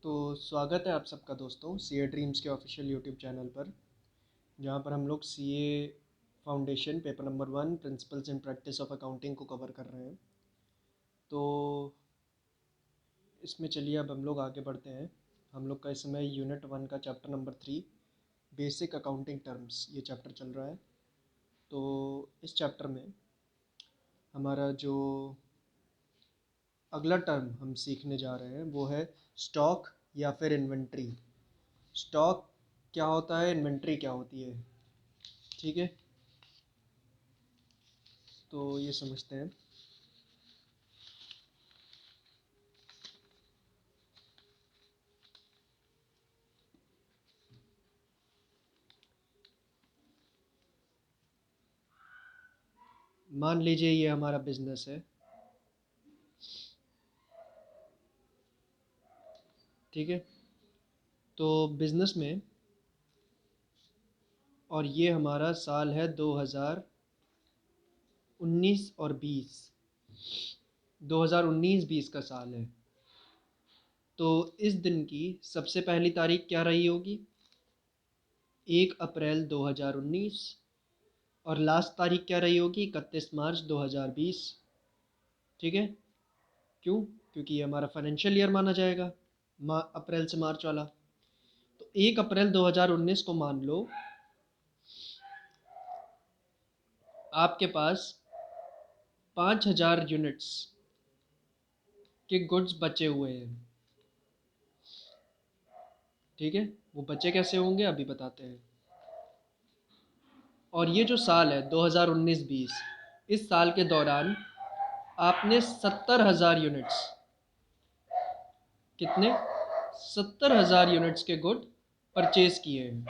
तो स्वागत है आप सबका दोस्तों सीए ड्रीम्स के ऑफिशियल यूट्यूब चैनल पर, जहाँ पर हम लोग CA foundation paper number 1 principles and practice of accounting को कवर कर रहे हैं। तो इसमें चलिए अब हम लोग आगे बढ़ते हैं। हम लोग का इस समय यूनिट 1 का chapter number 3 basic accounting terms ये चैप्टर चल रहा है। तो इस चैप्टर में हमारा जो अगला टर्म हम सीखने जा रहे हैं वो है स्टॉक या फिर इन्वेंट्री। स्टॉक क्या होता है, इन्वेंट्री क्या होती है, ठीक है। तो ये समझते हैं। मान लीजिए ये हमारा बिजनेस है, ठीक है। तो बिजनेस में, और ये हमारा साल है 2019 और 20, 2019-20 का साल है। तो इस दिन की सबसे पहली तारीख क्या रही होगी? 1 अप्रैल 2019। और लास्ट तारीख क्या रही होगी? 31 मार्च 2020, ठीक है। क्यों? क्योंकि ये हमारा फाइनेंशियल ईयर माना जाएगा, अप्रैल से मार्च वाला। तो 1 अप्रैल 2019 को मान लो आपके पास 5000 यूनिट्स के गुड्स बचे हुए हैं, ठीक है। वो बचे कैसे होंगे अभी बताते हैं। और ये जो साल है 2019-20, इस साल के दौरान आपने 70,000 यूनिट्स, कितने? 70,000 यूनिट्स के गुड परचेज किए हैं।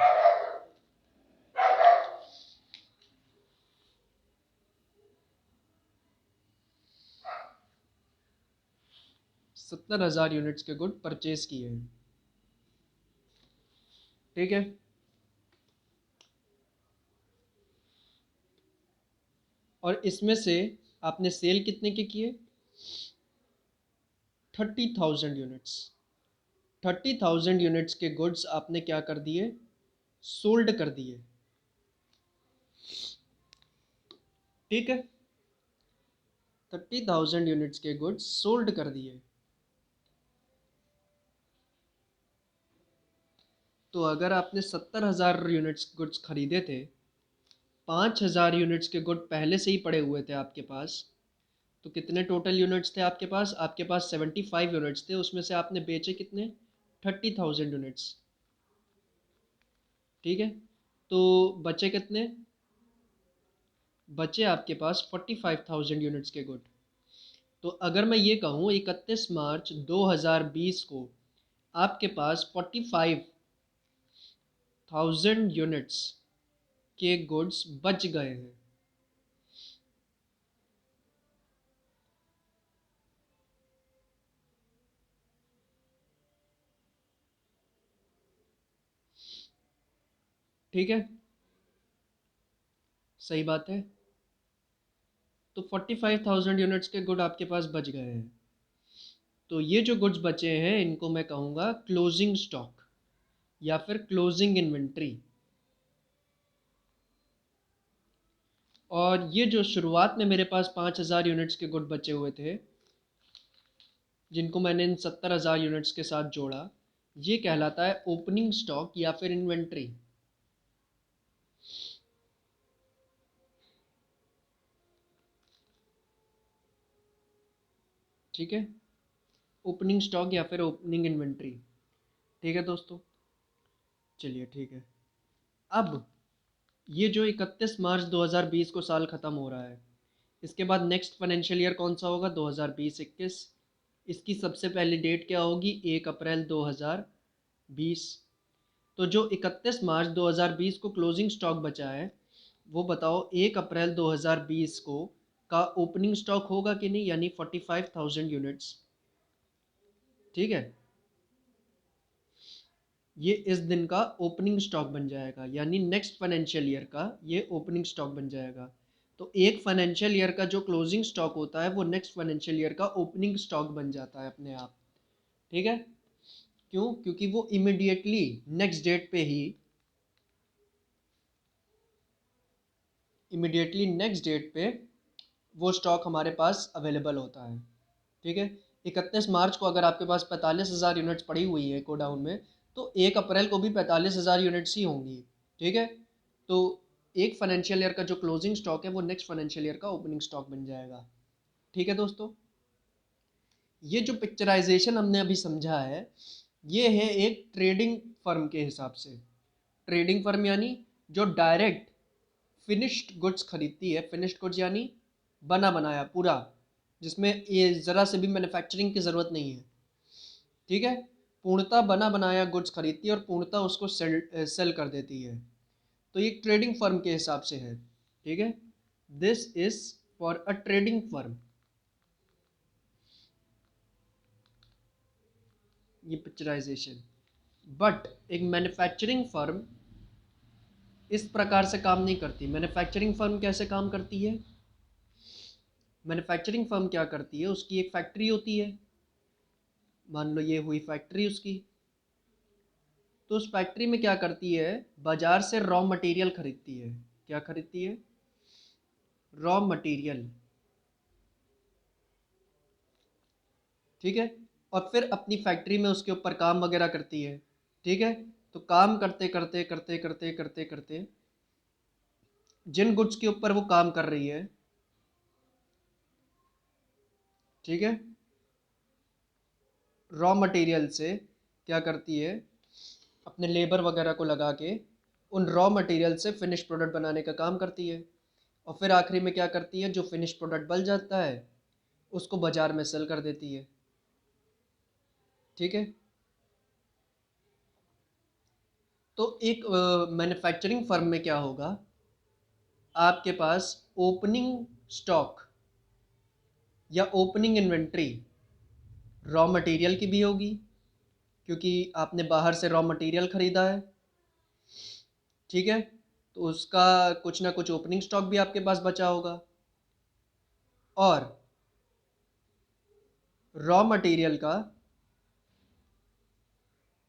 70,000 यूनिट्स के गुड परचेज किए हैं, ठीक है। और इसमें से आपने सेल कितने के किए? 30,000 यूनिट्स। 30,000 यूनिट्स के गुड्स आपने क्या कर दिए? सोल्ड कर दिए, ठीक है। 30,000 यूनिट्स के गुड्स सोल्ड कर दिए। तो अगर आपने 70,000 यूनिट्स गुड्स खरीदे थे, 5,000 यूनिट्स के गुड पहले से ही पड़े हुए थे आपके पास, तो कितने टोटल यूनिट्स थे आपके पास? आपके पास 75 यूनिट्स थे, उसमें से आपने बेचे कितने? 30,000 यूनिट्स, ठीक है। तो बचे कितने? बचे आपके पास 45,000 यूनिट्स के गुड। तो अगर मैं ये कहूँ 31 मार्च 2020 को आपके पास 45,000 यूनिट्स के गुड्स बच गए हैं, ठीक है। सही बात है। तो 45,000 यूनिट्स के गुड आपके पास बच गए हैं। तो ये जो गुड्स बचे हैं इनको मैं कहूँगा क्लोजिंग स्टॉक या फिर क्लोजिंग इन्वेंट्री। और ये जो शुरुआत में मेरे पास 5,000 यूनिट्स के गुड बचे हुए थे, जिनको मैंने इन 70,000 यूनिट्स के साथ जोड़ा, ये कहलाता है ओपनिंग स्टॉक या फिर इन्वेंट्री, ठीक है। ओपनिंग स्टॉक या फिर ओपनिंग इन्वेंट्री, ठीक है दोस्तों। चलिए ठीक है। अब ये जो 31 मार्च 2020 को साल ख़त्म हो रहा है, इसके बाद नेक्स्ट फाइनेंशियल ईयर कौन सा होगा? 2020-21। इसकी सबसे पहली डेट क्या होगी? 1 अप्रैल 2020। तो जो 31 मार्च 2020 को क्लोजिंग स्टॉक बचा है, वो बताओ 1 अप्रैल 2020 को का ओपनिंग स्टॉक होगा कि नहीं, यानी 45,000 यूनिट्स, ठीक है। ये इस दिन का ओपनिंग स्टॉक बन जाएगा, यानी नेक्स्ट फाइनेंशियल ईयर का ये ओपनिंग स्टॉक बन जाएगा। तो एक फाइनेंशियल ईयर का जो क्लोजिंग स्टॉक होता है वो नेक्स्ट फाइनेंशियल ईयर का ओपनिंग स्टॉक बन जाता है अपने आप, ठीक है। क्यों? क्योंकि वो इमिडिएटली नेक्स्ट डेट पे ही वो स्टॉक हमारे पास अवेलेबल होता है। ठीक है, 31 मार्च को अगर आपके पास 45,000 यूनिट्स पड़ी हुई है गोडाउन में, तो 1 अप्रैल को भी 45,000 यूनिट्स ही होंगी। ठीक है, तो एक फाइनेंशियल ईयर का जो क्लोजिंग स्टॉक है वो नेक्स्ट फाइनेंशियल ईयर का ओपनिंग स्टॉक बन जाएगा। ठीक है दोस्तों, ये जो पिक्चराइजेशन हमने अभी समझा है, ये है एक ट्रेडिंग फर्म के हिसाब से। ट्रेडिंग फर्म यानी जो डायरेक्ट फिनिश्ड गुड्स खरीदती है। फिनिश्ड गुड्स यानी बना बनाया पूरा, जिसमें ये ज़रा से भी मैन्युफैक्चरिंग की ज़रूरत नहीं है। ठीक है, पूर्णतः बना बनाया गुड्स खरीदती है और पूर्णतः उसको सेल कर देती है। तो ये ट्रेडिंग फर्म के हिसाब से है। ठीक है, this is for a trading firm. ये पिक्चराइजेशन। बट एक मैन्युफैक्चरिंग फर्म इस प्रकार से काम नहीं करती। मैन्युफैक्चरिंग फर्म कैसे काम करती है? मैन्युफैक्चरिंग फर्म क्या करती है, उसकी एक फैक्ट्री होती है। मान लो ये हुई फैक्ट्री उसकी। तो उस फैक्ट्री में क्या करती है, बाजार से रॉ मटेरियल खरीदती है। क्या खरीदती है? Raw material. ठीक है, और फिर अपनी फैक्ट्री में उसके ऊपर काम वगैरह करती है। ठीक है, तो काम करते करते करते करते करते करते जिन गुड्स के ऊपर वो काम कर रही है, ठीक है, रॉ मटेरियल से क्या करती है, अपने लेबर वगैरह को लगा के उन रॉ मटेरियल से फिनिश प्रोडक्ट बनाने का काम करती है। और फिर आखिरी में क्या करती है, जो फिनिश प्रोडक्ट बन जाता है उसको बाजार में सेल कर देती है। ठीक है, तो एक मैन्युफैक्चरिंग फर्म में क्या होगा, आपके पास ओपनिंग स्टॉक या ओपनिंग इन्वेंट्री रॉ मटेरियल की भी होगी, क्योंकि आपने बाहर से रॉ मटेरियल ख़रीदा है। ठीक है, तो उसका कुछ ना कुछ ओपनिंग स्टॉक भी आपके पास बचा होगा। और रॉ मटेरियल का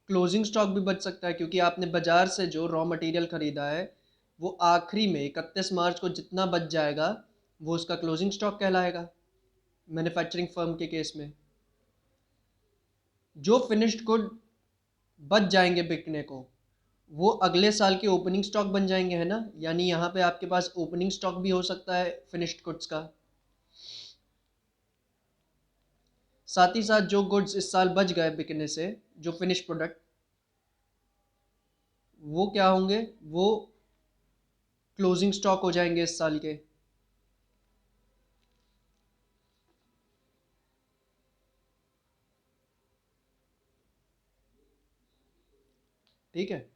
क्लोजिंग स्टॉक भी बच सकता है, क्योंकि आपने बाज़ार से जो रॉ मटेरियल ख़रीदा है वो आखिरी में 31 मार्च को जितना बच जाएगा वो उसका क्लोजिंग स्टॉक कहलाएगा मैन्युफैक्चरिंग फर्म के केस में। जो फिनिश्ड गुड बच जाएंगे बिकने को, वो अगले साल के ओपनिंग स्टॉक बन जाएंगे, है ना। यानी यहाँ पे आपके पास ओपनिंग स्टॉक भी हो सकता है फिनिश्ड गुड्स का। साथ ही साथ जो गुड्स इस साल बच गए बिकने से, जो फिनिश प्रोडक्ट, वो क्या होंगे, वो क्लोजिंग स्टॉक हो जाएंगे इस साल के। ठीक है,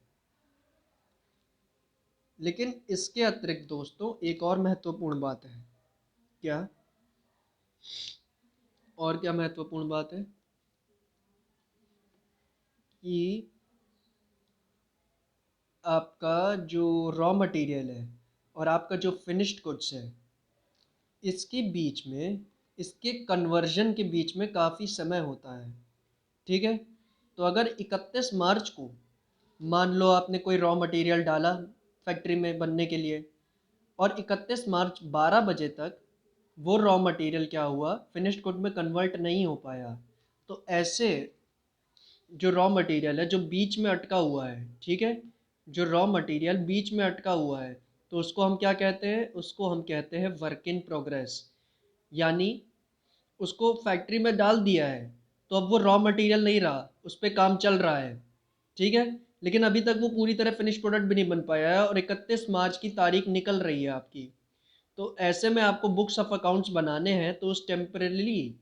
लेकिन इसके अतिरिक्त दोस्तों एक और महत्वपूर्ण बात है। क्या? और क्या महत्वपूर्ण बात है कि आपका जो रॉ मटेरियल है और आपका जो फिनिश्ड गुड्स है, इसके बीच में, इसके कन्वर्जन के बीच में काफ़ी समय होता है। ठीक है, तो अगर 31 मार्च को मान लो आपने कोई रॉ मटेरियल डाला फैक्ट्री में बनने के लिए, और 31 मार्च 12 बजे तक वो रॉ मटेरियल क्या हुआ, फिनिश्ड गुड में कन्वर्ट नहीं हो पाया, तो ऐसे जो रॉ मटेरियल है जो बीच में अटका हुआ है, ठीक है, जो रॉ मटेरियल बीच में अटका हुआ है, तो उसको हम क्या कहते हैं, उसको हम कहते हैं वर्क इन प्रोग्रेस। यानी उसको फैक्ट्री में डाल दिया है, तो अब वो रॉ मटेरियल नहीं रहा, उस पर काम चल रहा है। ठीक है, लेकिन अभी तक वो पूरी तरह फिनिश प्रोडक्ट भी नहीं बन पाया है और 31 मार्च की तारीख निकल रही है आपकी। तो ऐसे में आपको बुक्स ऑफ अकाउंट्स बनाने हैं, तो उस टेम्परेली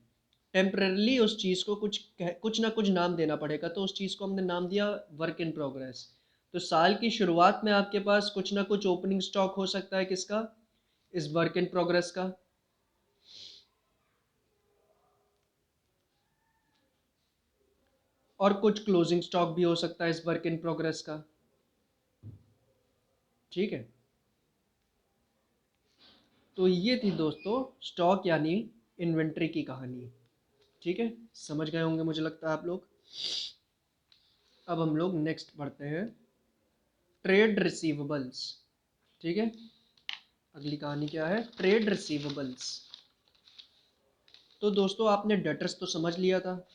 उस चीज़ को कुछ ना कुछ नाम देना पड़ेगा। तो उस चीज़ को हमने नाम दिया वर्क इन प्रोग्रेस। तो साल की शुरुआत में आपके पास कुछ ना कुछ ओपनिंग स्टॉक हो सकता है, किसका, इस वर्क इन प्रोग्रेस का। और कुछ क्लोजिंग स्टॉक भी हो सकता है इस वर्क इन प्रोग्रेस का। ठीक है, तो ये थी दोस्तों स्टॉक यानी इन्वेंट्री की कहानी। ठीक है, समझ गए होंगे मुझे लगता है आप लोग। अब हम लोग नेक्स्ट पढ़ते हैं ट्रेड रिसीवेबल्स। ठीक है, अगली कहानी क्या है, ट्रेड रिसीवेबल्स। तो दोस्तों आपने डेटर्स तो समझ लिया था,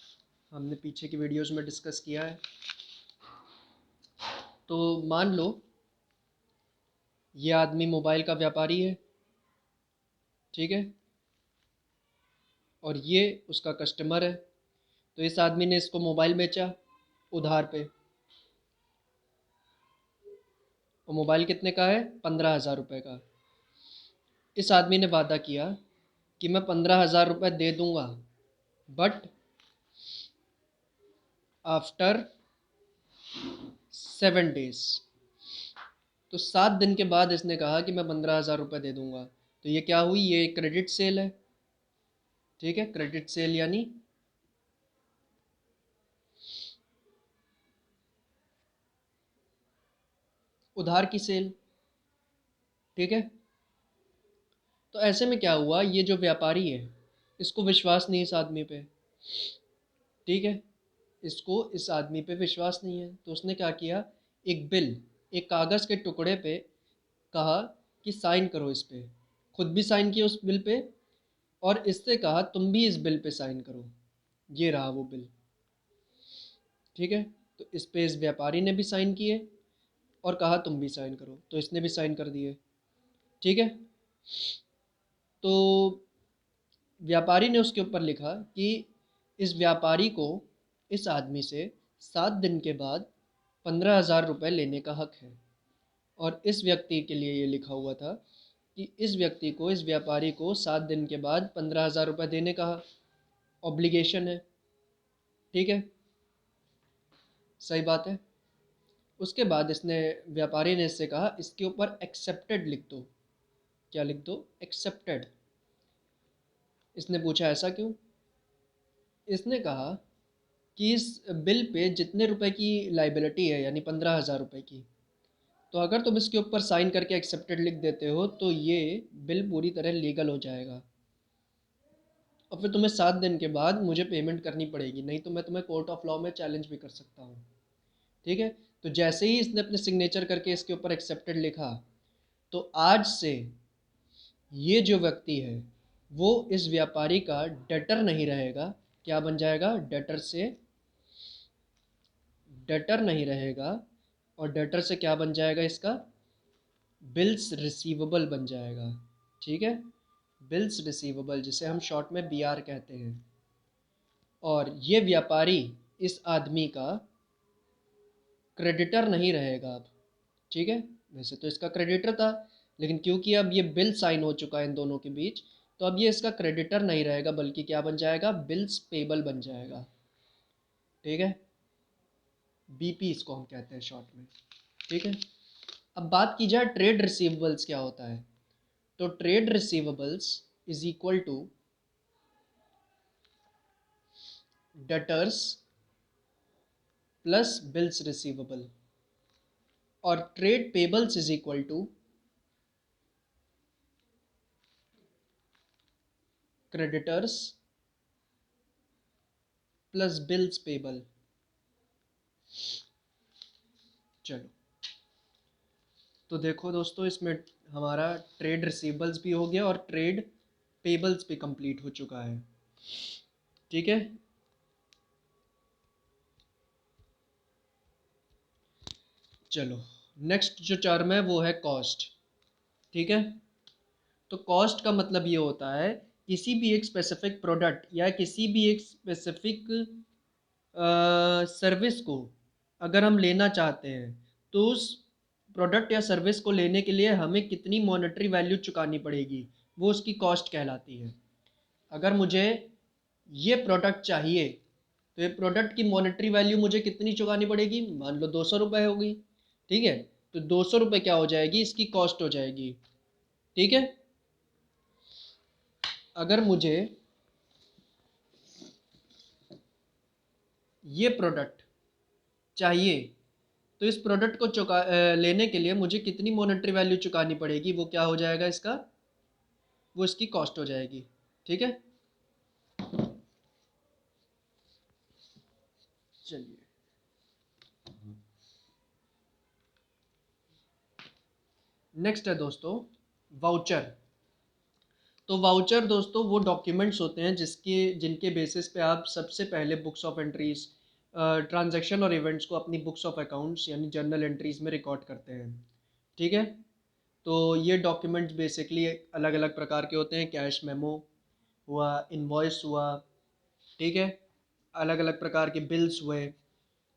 हमने पीछे की वीडियोस में डिस्कस किया है। तो मान लो ये आदमी मोबाइल का व्यापारी है, ठीक है, और ये उसका कस्टमर है। तो इस आदमी ने इसको मोबाइल बेचा उधार पे, और मोबाइल कितने का है, 15,000 रुपये का। इस आदमी ने वादा किया कि मैं 15,000 रुपये दे दूंगा, बट आफ्टर 7 डेज। तो 7 दिन के बाद इसने कहा कि मैं 15,000 रुपये दे दूंगा। तो ये क्या हुई, ये क्रेडिट सेल है। ठीक है, क्रेडिट सेल यानी उधार की सेल। ठीक है, तो ऐसे में क्या हुआ, ये जो व्यापारी है इसको विश्वास नहीं इस आदमी पे। ठीक है, इसको इस आदमी पे विश्वास नहीं है, तो उसने क्या किया, एक बिल, एक कागज़ के टुकड़े पे कहा कि साइन करो इस पे। खुद भी साइन किया उस बिल पे, और इससे कहा तुम भी इस बिल पे साइन करो। ये रहा वो बिल। ठीक है, तो इस पे इस व्यापारी ने भी साइन किए और कहा तुम भी साइन करो, तो इसने भी साइन कर दिए। ठीक है, तो व्यापारी ने उसके ऊपर लिखा कि इस व्यापारी को इस आदमी से 7 दिन के बाद 15,000 रुपये लेने का हक है। और इस व्यक्ति के लिए ये लिखा हुआ था कि इस व्यक्ति को, इस व्यापारी को 7 दिन के बाद 15,000 रुपये देने का ऑब्लिगेशन है। ठीक है, सही बात है। उसके बाद इसने, व्यापारी ने इससे कहा इसके ऊपर एक्सेप्टेड लिख दो। क्या लिख दो, एक्सेप्टेड। इसने पूछा ऐसा क्यों। इसने कहा कि इस बिल पे जितने रुपए की लाइबिलिटी है, यानी 15,000 रुपये की, तो अगर तुम इसके ऊपर साइन करके एक्सेप्टेड लिख देते हो तो ये बिल पूरी तरह लीगल हो जाएगा, और फिर तुम्हें 7 दिन के बाद मुझे पेमेंट करनी पड़ेगी, नहीं तो मैं तुम्हें कोर्ट ऑफ लॉ में चैलेंज भी कर सकता हूँ। ठीक है, तो जैसे ही इसने अपने सिग्नेचर करके इसके ऊपर एक्सेप्टेड लिखा, तो आज से ये जो व्यक्ति है वो इस व्यापारी का डेटर नहीं रहेगा। क्या बन जाएगा, डेटर से, डेटर नहीं रहेगा, और डेटर से क्या बन जाएगा इसका, बिल्स रिसीवेबल बन जाएगा। ठीक है, बिल्स रिसीवेबल, जिसे हम शॉर्ट में बीआर कहते हैं। और ये व्यापारी इस आदमी का क्रेडिटर नहीं रहेगा अब। ठीक है, वैसे तो इसका क्रेडिटर था, लेकिन क्योंकि अब ये बिल साइन हो चुका है इन दोनों के बीच, तो अब ये इसका क्रेडिटर नहीं रहेगा, बल्कि क्या बन जाएगा, बिल्स पेबल बन जाएगा। ठीक है, बीपी इसको हम कहते हैं शॉर्ट में। ठीक है, अब बात की जाए ट्रेड रिसीवेबल्स क्या होता है। तो trade receivables is equal to debtors plus bills receivable, और trade payables is equal to creditors plus bills payable. चलो, तो देखो दोस्तों, इसमें हमारा ट्रेड रिसीवेबल्स भी हो गया और ट्रेड पेबल्स भी कंप्लीट हो चुका है। ठीक है, चलो, नेक्स्ट जो टर्म है वो है कॉस्ट। ठीक है, तो कॉस्ट का मतलब ये होता है किसी भी एक स्पेसिफिक प्रोडक्ट या किसी भी एक स्पेसिफिक सर्विस को अगर हम लेना चाहते हैं, तो उस प्रोडक्ट या सर्विस को लेने के लिए हमें कितनी मॉनेटरी वैल्यू चुकानी पड़ेगी, वो उसकी कॉस्ट कहलाती है। अगर मुझे ये प्रोडक्ट चाहिए, तो ये प्रोडक्ट की मॉनेटरी वैल्यू मुझे कितनी चुकानी पड़ेगी, मान लो 200 रुपये होगी। ठीक है, तो 200 रुपये क्या हो जाएगी, इसकी कॉस्ट हो जाएगी। ठीक है, अगर मुझे ये प्रोडक्ट चाहिए, तो इस प्रोडक्ट को लेने के लिए मुझे कितनी मॉनेटरी वैल्यू चुकानी पड़ेगी, वो क्या हो जाएगा इसका, वो इसकी कॉस्ट हो जाएगी। ठीक है, चलिए, नेक्स्ट है दोस्तों वाउचर। तो वाउचर दोस्तों वो डॉक्यूमेंट्स होते हैं जिनके बेसिस पे आप सबसे पहले बुक्स ऑफ एंट्रीज, ट्रांजैक्शन और इवेंट्स को अपनी बुक्स ऑफ अकाउंट्स यानी जर्नल एंट्रीज में रिकॉर्ड करते हैं। ठीक है। तो ये डॉक्यूमेंट्स बेसिकली अलग अलग प्रकार के होते हैं। कैश मेमो हुआ, इनवॉइस हुआ, ठीक है, अलग अलग प्रकार के बिल्स हुए,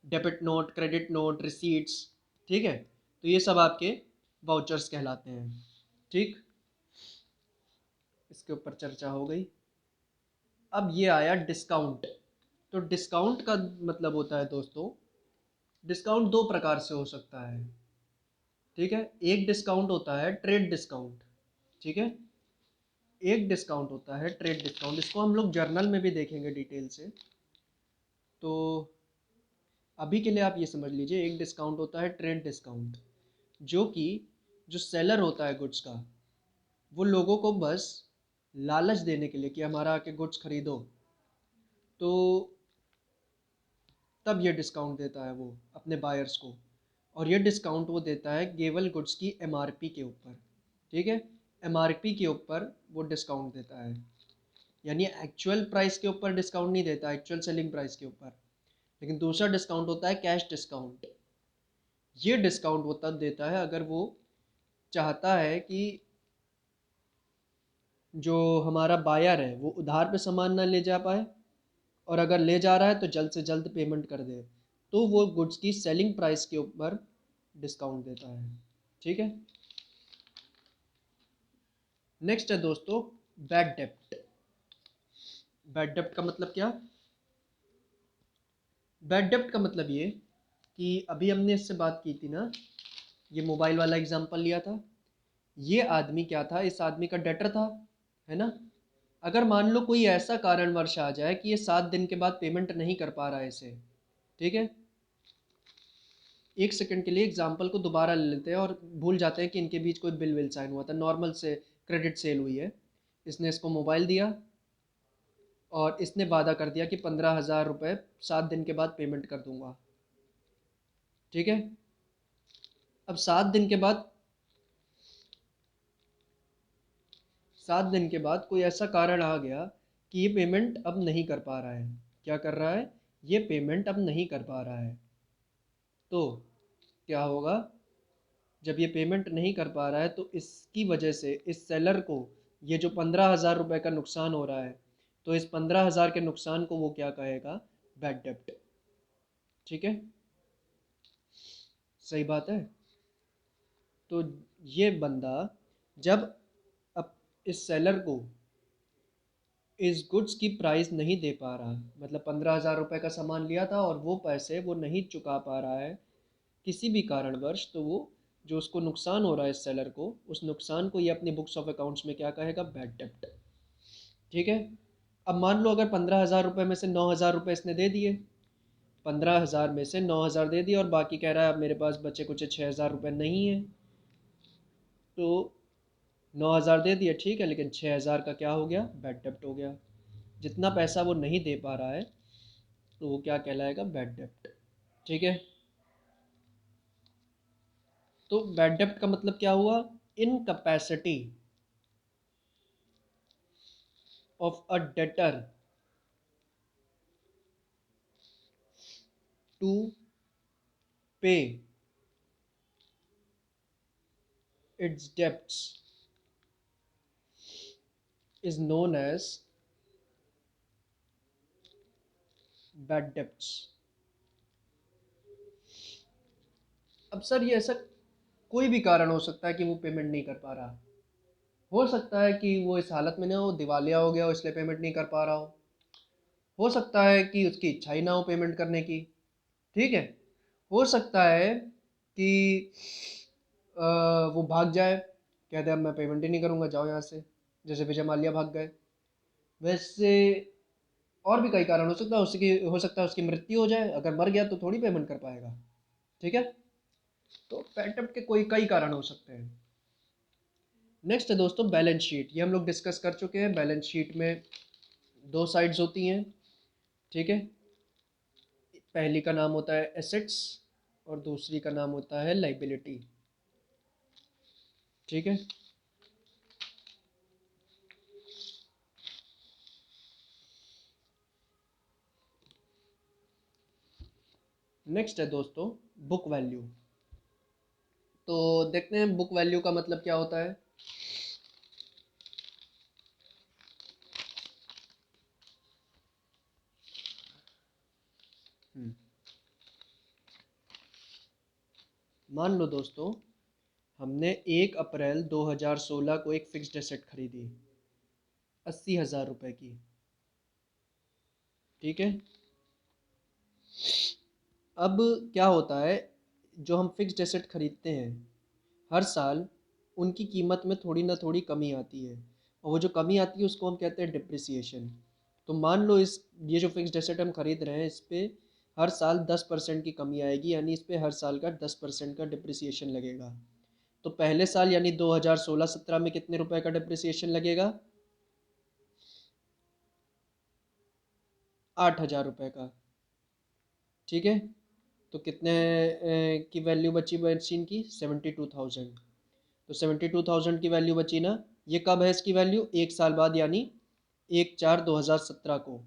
debit note, credit note, receipts. ठीक है। तो ये सब आपके वाउचर्स कहलाते हैं। ठीक, इसके ऊपर चर्चा हो गई। अब ये आया डिस्काउंट। तो डिस्काउंट का मतलब होता है दोस्तों, डिस्काउंट दो प्रकार से हो सकता है। ठीक है। एक डिस्काउंट होता है ट्रेड डिस्काउंट। ठीक है। एक डिस्काउंट होता है ट्रेड डिस्काउंट, इसको हम लोग जर्नल में भी देखेंगे डिटेल से। तो अभी के लिए आप ये समझ लीजिए, एक डिस्काउंट होता है ट्रेड डिस्काउंट, जो कि जो सेलर होता है गुड्स का, वो लोगों को बस लालच देने के लिए कि हमारा आके गुड्स खरीदो, तो तब ये डिस्काउंट देता है वो अपने बायर्स को। और ये डिस्काउंट वो देता है केवल गुड्स की एमआरपी के ऊपर। ठीक है। एमआरपी के ऊपर वो डिस्काउंट देता है, यानी एक्चुअल प्राइस के ऊपर डिस्काउंट नहीं देता, एक्चुअल सेलिंग प्राइस के ऊपर। लेकिन दूसरा डिस्काउंट होता है कैश डिस्काउंट। ये डिस्काउंट वो तब देता है अगर वो चाहता है कि जो हमारा बायर है वो उधार पे सामान ना ले जा पाए, और अगर ले जा रहा है तो जल्द से जल्द पेमेंट कर दे, तो वो गुड्स की सेलिंग प्राइस के ऊपर डिस्काउंट देता है। ठीक है। नेक्स्ट है दोस्तों बैड डेप्ट। बैड डेप्ट का मतलब क्या? बैड डेप्ट का मतलब ये कि अभी हमने इससे बात की थी ना, ये मोबाइल वाला एग्जांपल लिया था। ये आदमी क्या था, इस आदमी का डेटर था, है ना। अगर मान लो कोई ऐसा कारणवश आ जाए कि ये 7 दिन के बाद पेमेंट नहीं कर पा रहा है इसे। ठीक है। एक सेकंड के लिए एग्जांपल को दोबारा ले लेते हैं और भूल जाते हैं कि इनके बीच कोई बिल विल साइन हुआ था, नॉर्मल से क्रेडिट सेल हुई है। इसने इसको मोबाइल दिया और इसने वादा कर दिया कि 15,000 रुपये 7 दिन के बाद पेमेंट कर दूंगा। ठीक है। अब 7 दिन के बाद कोई ऐसा कारण आ गया कि ये पेमेंट अब नहीं कर पा रहा है। क्या कर रहा है? ये पेमेंट अब नहीं कर पा रहा है। तो क्या होगा? जब ये पेमेंट नहीं कर पा रहा है तो इसकी वजह से इस सेलर को ये जो 15,000 रुपये का नुकसान हो रहा है, तो इस 15,000 के नुकसान को वो क्या कहेगा? बैड डेप्ट। ठीक है। सही बात है। तो ये बंदा जब अब इस सेलर को इस गुड्स की प्राइस नहीं दे पा रहा, मतलब 15,000 रुपये का सामान लिया था और वो पैसे वो नहीं चुका पा रहा है किसी भी कारणवश, तो वो जो उसको नुकसान हो रहा है इस सेलर को, उस नुकसान को ये अपनी बुक्स ऑफ अकाउंट्स में क्या कहेगा? बैड डेप्ट। ठीक है। अब मान लो अगर 15,000 रुपये में से 9,000 रुपये इसने दे दिए, 15,000 में से 9,000 दे दिए और बाकी कह रहा है अब मेरे पास बचे कुछ 6,000 रुपये नहीं है, तो 9,000 दे दिए, ठीक है, लेकिन 6,000 का क्या हो गया? बैड डेप्ट हो गया। जितना पैसा वो नहीं दे पा रहा है तो वो क्या कहलाएगा? बैड डेप्ट। ठीक है। तो बैड डेप्ट का मतलब क्या हुआ? Incapacity of a debtor to pay its debts is known as bad debts. अब सर ये ऐसा कोई भी कारण हो सकता है कि वो पेमेंट नहीं कर पा रहा। हो सकता है कि वो इस हालत में ना हो, दिवालिया हो गया हो इसलिए पेमेंट नहीं कर पा रहा हो सकता है कि उसकी इच्छा ही ना हो पेमेंट करने की। ठीक है। हो सकता है कि वो भाग जाए, कह दे अब मैं पेमेंट ही नहीं करूँगा, जाओ यहाँ से, जैसे विजय माल्या भाग गए। वैसे और भी कई कारण हो सकता है उसकी मृत्यु हो जाए, अगर मर गया तो थोड़ी पेमेंट कर पाएगा। ठीक है। तो पेटअप के कोई कई कारण हो सकते हैं। नेक्स्ट है दोस्तों बैलेंस शीट। ये हम लोग डिस्कस कर चुके हैं। बैलेंस शीट में दो साइड्स होती हैं। ठीक है। पहली का नाम होता है एसेट्स और दूसरी का नाम होता है लाइबिलिटी। ठीक है। नेक्स्ट है दोस्तों बुक वैल्यू। तो देखते हैं बुक वैल्यू का मतलब क्या होता है। मान लो दोस्तों हमने 1 अप्रैल 2016 को एक फिक्स्ड एसेट खरीदी 80,000 रुपए की। ठीक है। अब क्या होता है, जो हम फिक्स्ड एसेट खरीदते हैं हर साल उनकी कीमत में थोड़ी ना थोड़ी कमी आती है, और वो जो कमी आती है उसको हम कहते हैं डिप्रिसिएशन। तो मान लो ये जो फिक्स्ड एसेट हम खरीद रहे हैं इस पे हर साल 10% की कमी आएगी, यानी इस पे हर साल का 10% का डिप्रिसिएशन लगेगा। तो पहले साल यानी 2016-17 में कितने रुपए का डिप्रिसिएशन लगेगा? 8,000 रुपये का। ठीक है। तो कितने की वैल्यू बची मशीन की? 72,000। तो 72,000 की वैल्यू बची ना। ये कब है इसकी वैल्यू? 1 साल बाद, यानी 1/4/2017 को।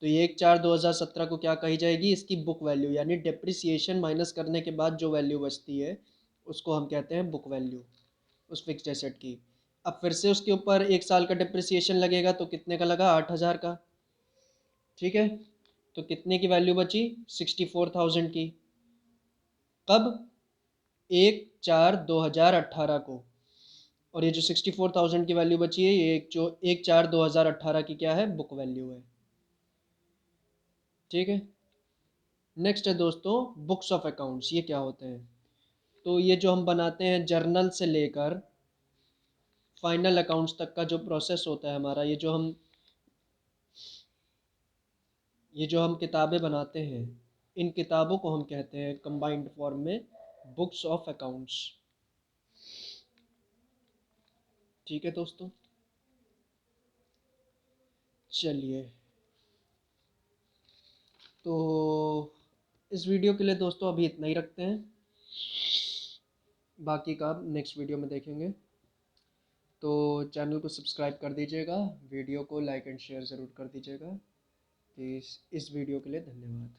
तो ये 1/4/2017 को क्या कही जाएगी? इसकी बुक वैल्यू, यानी डिप्रिसिएशन माइनस करने के बाद जो वैल्यू बचती है उसको हम कहते हैं बुक वैल्यू उस फिक्स्ड एसेट की। अब फिर से उसके ऊपर 1 साल का डिप्रिसिएशन लगेगा, तो कितने का लगा? 8,000 का। ठीक है। तो कितने की वैल्यू बची? 64,000 की। कब? 1/4/2018 को। और ये जो 64,000 की वैल्यू बची है ये एक जो 1/4/2018 की क्या है? बुक वैल्यू है। ठीक है। नेक्स्ट है दोस्तों बुक्स ऑफ अकाउंट्स। ये क्या होते हैं? तो ये जो हम बनाते हैं जर्नल से लेकर फाइनल अकाउंट्स तक का जो प्रोसेस होता है हमारा, ये जो हम किताबें बनाते हैं इन किताबों को हम कहते हैं कंबाइंड फॉर्म में बुक्स ऑफ अकाउंट्स। ठीक है दोस्तों। चलिए, तो इस वीडियो के लिए दोस्तों अभी इतना ही रखते हैं, बाकी का नेक्स्ट वीडियो में देखेंगे। तो चैनल को सब्सक्राइब कर दीजिएगा, वीडियो को लाइक एंड शेयर ज़रूर कर दीजिएगा। इस वीडियो के लिए धन्यवाद।